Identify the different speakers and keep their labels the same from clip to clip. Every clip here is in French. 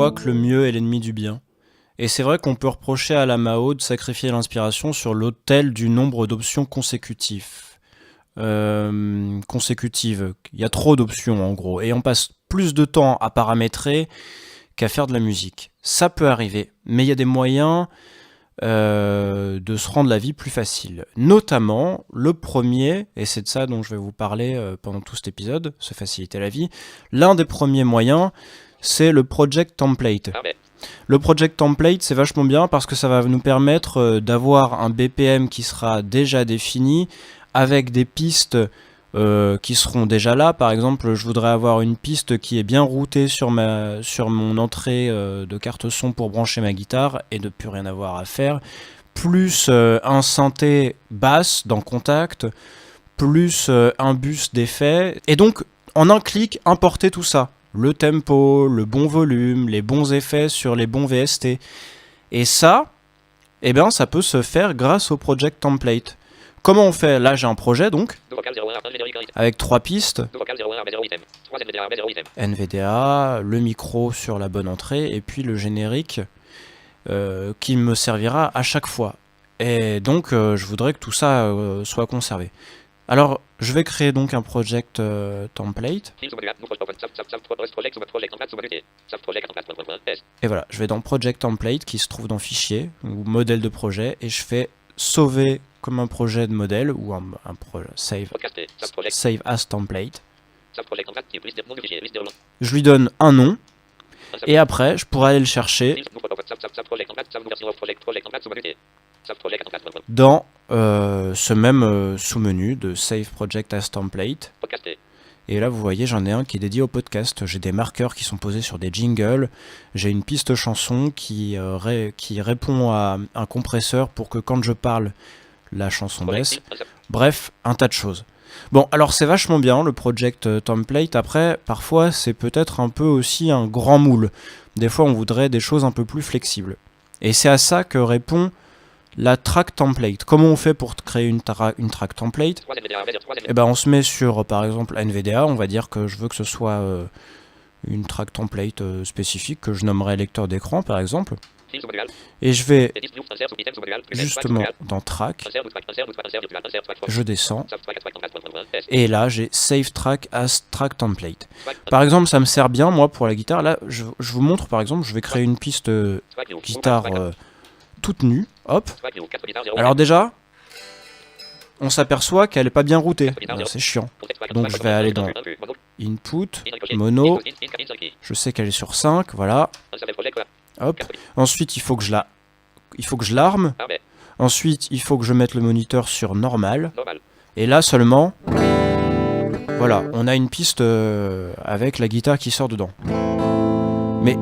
Speaker 1: parfois que le mieux est l'ennemi du bien. Et c'est vrai qu'on peut reprocher à la Mao de sacrifier l'inspiration sur l'autel du nombre d'options consécutives. Il y a trop d'options en gros, et on passe plus de temps à paramétrer qu'à faire de la musique. Ça peut arriver, mais il y a des moyens de se rendre la vie plus facile. Notamment, le premier, et c'est de ça dont je vais vous parler pendant tout cet épisode, se faciliter la vie, l'un des premiers moyens, c'est le Project Template. Le Project Template, c'est vachement bien parce que ça va nous permettre d'avoir un BPM qui sera déjà défini, avec des pistes qui seront déjà là. Par exemple, je voudrais avoir une piste qui est bien routée sur mon entrée de carte son pour brancher ma guitare et de plus rien avoir à faire, plus un synthé basse dans Contact, plus un bus d'effets, et donc en un clic importer tout ça, le tempo, le bon volume, les bons effets sur les bons VST, et ça, eh bien, ça peut se faire grâce au Project Template. Comment on fait? Là, j'ai un projet donc, avec 3 pistes, NVDA, le micro sur la bonne entrée, et puis le générique qui me servira à chaque fois. Et donc, je voudrais que tout ça soit conservé. Alors, je vais créer donc un project template. Et voilà, je vais dans Project Template qui se trouve dans Fichier, ou Modèle de projet, et je fais sauver comme un projet de modèle, ou un projet save as template. Je lui donne un nom, et après, je pourrais aller le chercher dans ce même sous-menu de Save Project as Template. Et là, vous voyez, j'en ai un qui est dédié au podcast. J'ai des marqueurs qui sont posés sur des jingles. J'ai une piste chanson qui répond à un compresseur pour que quand je parle, la chanson baisse. Bref, un tas de choses. Bon, alors c'est vachement bien le Project Template. Après, parfois, c'est peut-être un peu aussi un grand moule. Des fois, on voudrait des choses un peu plus flexibles. Et c'est à ça que répond la track template. Comment on fait pour créer une track template? Eh ben, on se met sur, par exemple, NVDA. On va dire que je veux que ce soit une track template spécifique que je nommerai lecteur d'écran, par exemple. Et je vais justement dans track, je descends, et là j'ai save track as track template. Par exemple, ça me sert bien moi pour la guitare. Là, je vous montre par exemple, je vais créer une piste guitare toute nue. Hop. Alors déjà, on s'aperçoit qu'elle n'est pas bien routée. C'est chiant. Donc je vais aller dans Input, Mono. Je sais qu'elle est sur 5, voilà. Hop. Ensuite, il faut que je l'arme. Ensuite, il faut que je mette le moniteur sur normal. Et là seulement, voilà, on a une piste avec la guitare qui sort dedans. Mais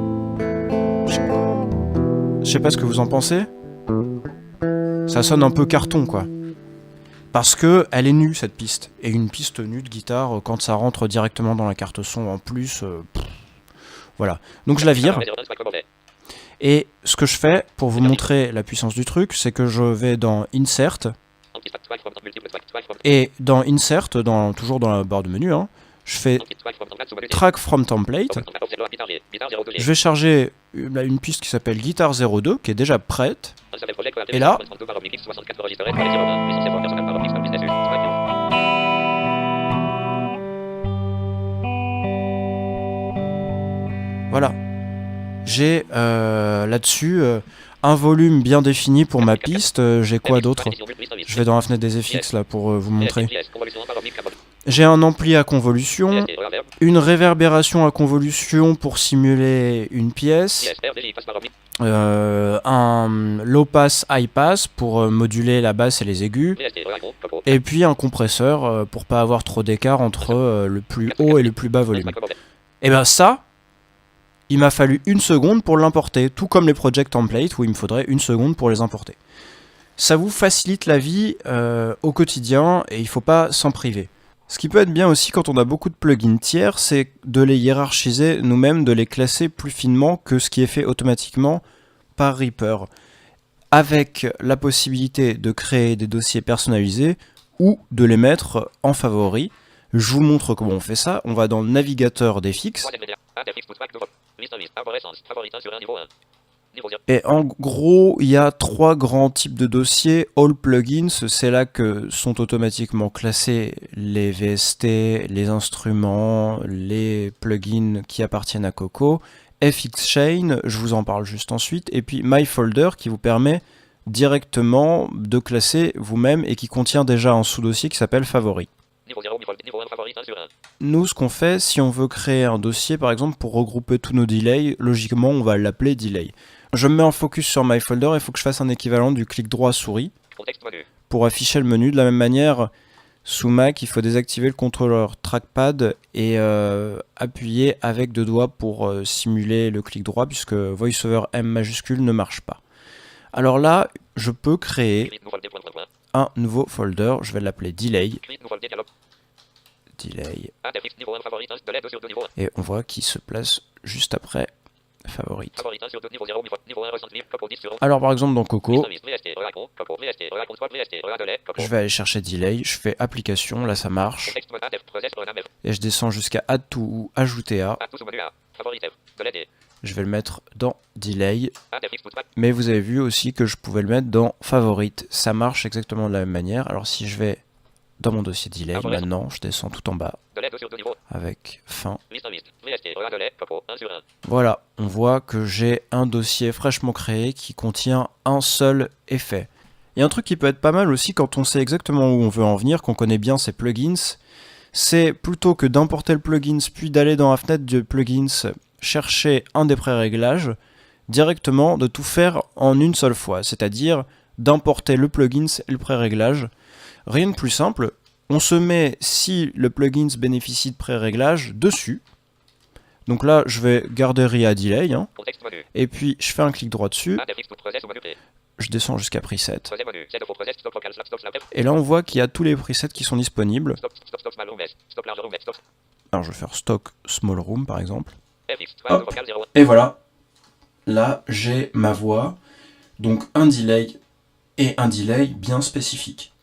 Speaker 1: je sais pas ce que vous en pensez. Ça sonne un peu carton, quoi. Parce que elle est nue, cette piste. Et une piste nue de guitare, quand ça rentre directement dans la carte son en plus, voilà. Donc je la vire. Et ce que je fais, pour vous montrer la puissance du truc, c'est que je vais dans Insert. Et dans Insert, toujours dans la barre de menu, hein, je fais Track from Template. Je vais charger une piste qui s'appelle Guitar 02, qui est déjà prête. Et là, voilà. J'ai là-dessus un volume bien défini pour ma piste. J'ai quoi d'autre? Je vais dans la fenêtre des FX là pour vous montrer. J'ai un ampli à convolution, une réverbération à convolution pour simuler une pièce, un low pass high pass pour moduler la basse et les aigus, et puis un compresseur pour pas avoir trop d'écart entre le plus haut et le plus bas volume. Et ben ça, il m'a fallu 1 seconde pour l'importer, tout comme les project templates où il me faudrait 1 seconde pour les importer. Ça vous facilite la vie au quotidien et il ne faut pas s'en priver. Ce qui peut être bien aussi quand on a beaucoup de plugins tiers, c'est de les hiérarchiser nous-mêmes, de les classer plus finement que ce qui est fait automatiquement par Reaper, avec la possibilité de créer des dossiers personnalisés ou de les mettre en favoris. Je vous montre comment on fait ça. On va dans le navigateur d'FX. Et en gros, il y a 3 grands types de dossiers. All plugins, c'est là que sont automatiquement classés les VST, les instruments, les plugins qui appartiennent à Coco. FXShane, je vous en parle juste ensuite. Et puis MyFolder qui vous permet directement de classer vous-même et qui contient déjà un sous-dossier qui s'appelle Favoris. Nous, ce qu'on fait, si on veut créer un dossier, par exemple, pour regrouper tous nos delays, logiquement, on va l'appeler delay. Je me mets en focus sur MyFolder, il faut que je fasse un équivalent du clic droit souris pour afficher le menu. De la même manière, sous Mac, il faut désactiver le contrôleur trackpad et appuyer avec 2 doigts pour simuler le clic droit, puisque VoiceOver M majuscule ne marche pas. Alors là, je peux créer un nouveau folder, je vais l'appeler delay. Delay. Et on voit qu'il se place juste après favorite. Alors par exemple dans Coco, je vais aller chercher delay, je fais application, là ça marche. Et je descends jusqu'à add to ou ajouter à. Je vais le mettre dans delay. Mais vous avez vu aussi que je pouvais le mettre dans favorite. Ça marche exactement de la même manière. Alors si je vais dans mon dossier delay, maintenant je descends tout en bas avec fin. Voilà, on voit que j'ai un dossier fraîchement créé qui contient un seul effet. Il y a un truc qui peut être pas mal aussi quand on sait exactement où on veut en venir, qu'on connaît bien ces plugins, c'est plutôt que d'importer le plugin puis d'aller dans la fenêtre de plugins, chercher un des pré-réglages, directement de tout faire en une seule fois, c'est-à-dire d'importer le plugin et le pré-réglage. Rien de plus simple, on se met, si le plugin bénéficie de pré-réglage, dessus. Donc là, je vais garder RIA Delay, et puis je fais un clic droit dessus, je descends jusqu'à preset, et là on voit qu'il y a tous les presets qui sont disponibles. Alors je vais faire Stock Small Room par exemple. Hop. Et voilà, là j'ai ma voix, donc un delay et un delay bien spécifique.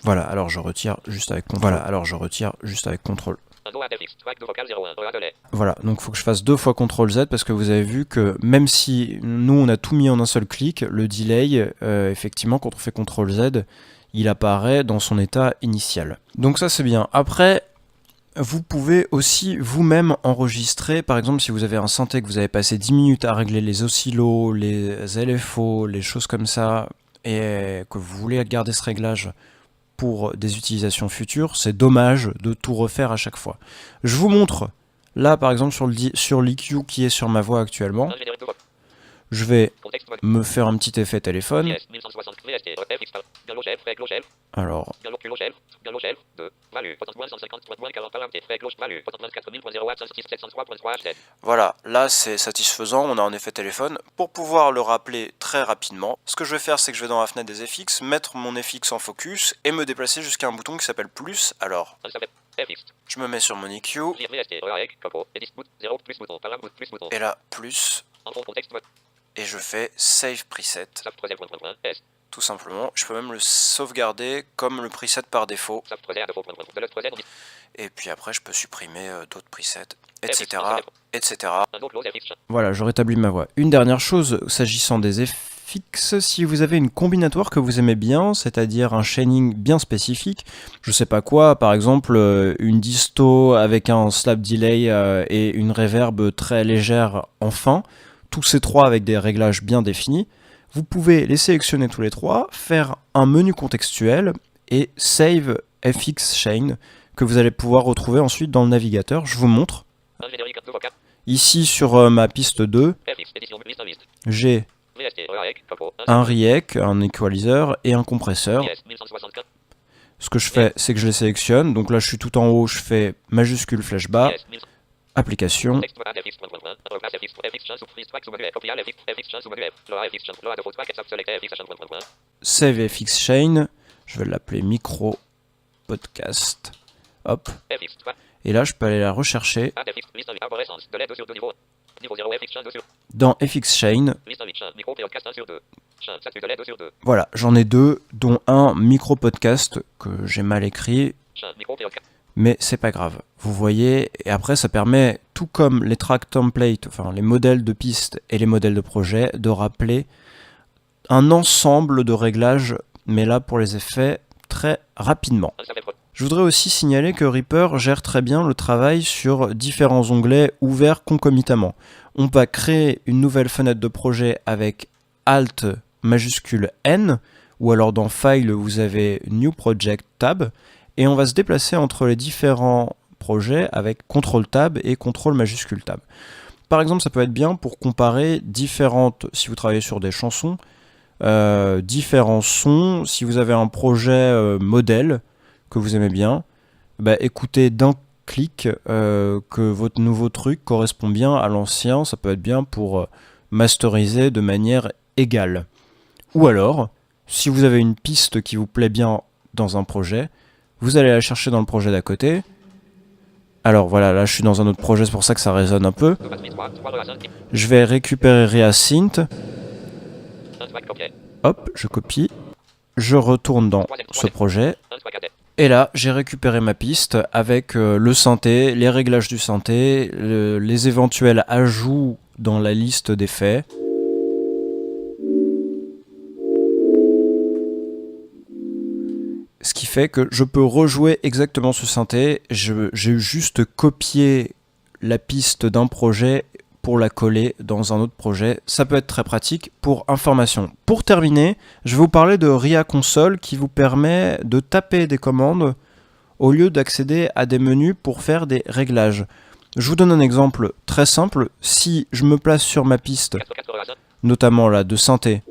Speaker 1: Voilà, alors je retire juste avec CTRL. Voilà, donc il faut que je fasse 2 fois CTRL Z parce que vous avez vu que même si nous on a tout mis en un seul clic, le delay, effectivement quand on fait CTRL Z, il apparaît dans son état initial. Donc ça c'est bien. Après, vous pouvez aussi vous-même enregistrer, par exemple si vous avez un synthé que vous avez passé 10 minutes à régler les oscillos, les LFO, les choses comme ça, et que vous voulez garder ce réglage pour des utilisations futures, c'est dommage de tout refaire à chaque fois. Je vous montre, là par exemple sur l'EQ qui est sur ma voix actuellement, je vais me faire un petit effet téléphone. Alors, voilà, là c'est satisfaisant, on a un effet téléphone. Pour pouvoir le rappeler très rapidement, ce que je vais faire c'est que je vais dans la fenêtre des FX, mettre mon FX en focus et me déplacer jusqu'à un bouton qui s'appelle plus. Alors, je me mets sur mon EQ, et là, plus, et je fais Save Preset. Tout simplement, je peux même le sauvegarder comme le preset par défaut. Et puis après, je peux supprimer d'autres presets, etc., etc. Voilà, je rétablis ma voix. Une dernière chose, s'agissant des FX, si vous avez une combinatoire que vous aimez bien, c'est-à-dire un chaining bien spécifique, je sais pas quoi, par exemple une disto avec un slap delay et une reverb très légère en fin, tous ces 3 avec des réglages bien définis, vous pouvez les sélectionner tous les 3, faire un menu contextuel et Save FXShane que vous allez pouvoir retrouver ensuite dans le navigateur. Je vous montre. Ici sur ma piste 2, j'ai un RIEC, un equalizer et un compresseur. Ce que je fais, c'est que je les sélectionne. Donc là, je suis tout en haut, je fais majuscule flèche bas, application. Save FXShane, je vais l'appeler micro podcast. Hop. Et là, je peux aller la rechercher dans FXShane. Voilà, j'en ai 2, dont un micro podcast que j'ai mal écrit. Mais c'est pas grave. Vous voyez, et après ça permet tout comme les track templates, enfin les modèles de pistes et les modèles de projet, de rappeler un ensemble de réglages, mais là pour les effets très rapidement. Je voudrais aussi signaler que Reaper gère très bien le travail sur différents onglets ouverts concomitamment. On va créer une nouvelle fenêtre de projet avec Alt majuscule N, ou alors dans File vous avez New Project Tab, et on va se déplacer entre les différents projets avec CTRL Tab et CTRL majuscule Tab. Par exemple, ça peut être bien pour comparer différentes, si vous travaillez sur des chansons, différents sons. Si vous avez un projet modèle que vous aimez bien, écoutez d'un clic que votre nouveau truc correspond bien à l'ancien. Ça peut être bien pour masteriser de manière égale. Ou alors, si vous avez une piste qui vous plaît bien dans un projet, vous allez la chercher dans le projet d'à côté. Alors voilà, là je suis dans un autre projet, c'est pour ça que ça résonne un peu. Je vais récupérer Reasynth. Hop, je copie. Je retourne dans ce projet. Et là, j'ai récupéré ma piste avec le synthé, les réglages du synthé, les éventuels ajouts dans la liste d'effets. Ce qui fait que je peux rejouer exactement ce synthé. J'ai juste copié la piste d'un projet pour la coller dans un autre projet. Ça peut être très pratique pour information. Pour terminer, je vais vous parler de RIA Console qui vous permet de taper des commandes au lieu d'accéder à des menus pour faire des réglages. Je vous donne un exemple très simple. Si je me place sur ma piste, notamment là de synthé,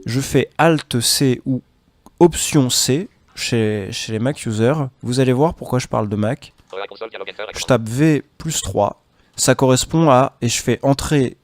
Speaker 1: je fais Alt C ou Option C chez les Mac users. Vous allez voir pourquoi je parle de Mac. Je tape V+3, ça correspond à, et je fais entrer.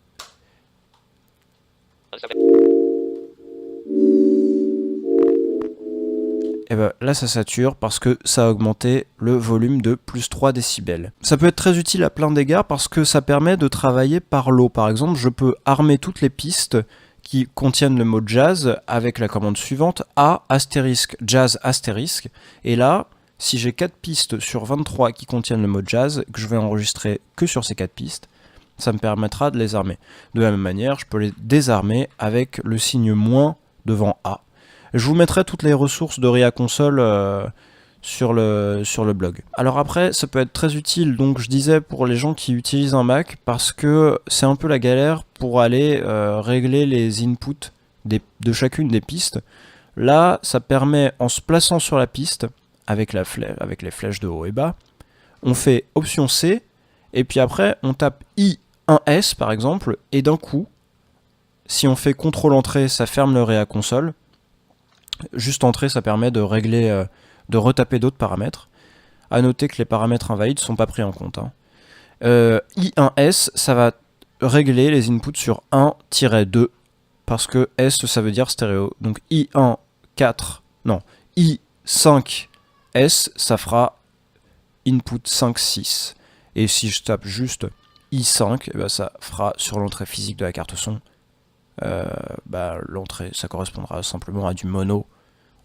Speaker 1: Et là ça sature parce que ça a augmenté le volume de +3 décibels. Ça peut être très utile à plein d'égards parce que ça permet de travailler par lot. Par exemple, je peux armer toutes les pistes qui contiennent le mot jazz avec la commande suivante A astérisque jazz astérisque, et là si j'ai 4 pistes sur 23 qui contiennent le mot jazz, que je vais enregistrer que sur ces 4 pistes, ça me permettra de les armer. De la même manière, je peux les désarmer avec le signe moins devant A. Je vous mettrai toutes les ressources de RIA Console sur le blog. Alors après, ça peut être très utile, donc je disais pour les gens qui utilisent un Mac, parce que c'est un peu la galère pour aller régler les inputs de chacune des pistes. Là, ça permet, en se plaçant sur la piste, avec les flèches de haut et bas, on fait Option C, et puis après on tape I1S par exemple, et d'un coup, si on fait CTRL Entrée, ça ferme le RIA Console. Juste Entrée, ça permet de régler, de retaper d'autres paramètres. A noter que les paramètres invalides ne sont pas pris en compte. I1S, ça va régler les inputs sur 1-2, parce que S, ça veut dire stéréo. Donc I1, 4, non, I5, S, ça fera input 5, 6. Et si je tape juste I5, ça fera sur l'entrée physique de la carte son. L'entrée, ça correspondra simplement à du mono,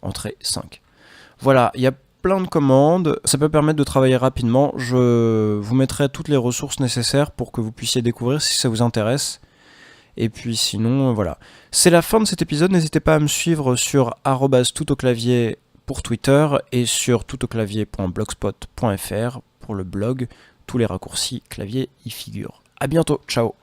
Speaker 1: entrée 5. Voilà, il y a plein de commandes, ça peut permettre de travailler rapidement. Je vous mettrai toutes les ressources nécessaires pour que vous puissiez découvrir si ça vous intéresse. Et puis sinon, voilà. C'est la fin de cet épisode, n'hésitez pas à me suivre sur @toutauclavier pour Twitter et sur toutauclavier.blogspot.fr pour le blog. Tous les raccourcis clavier y figurent. A bientôt, ciao.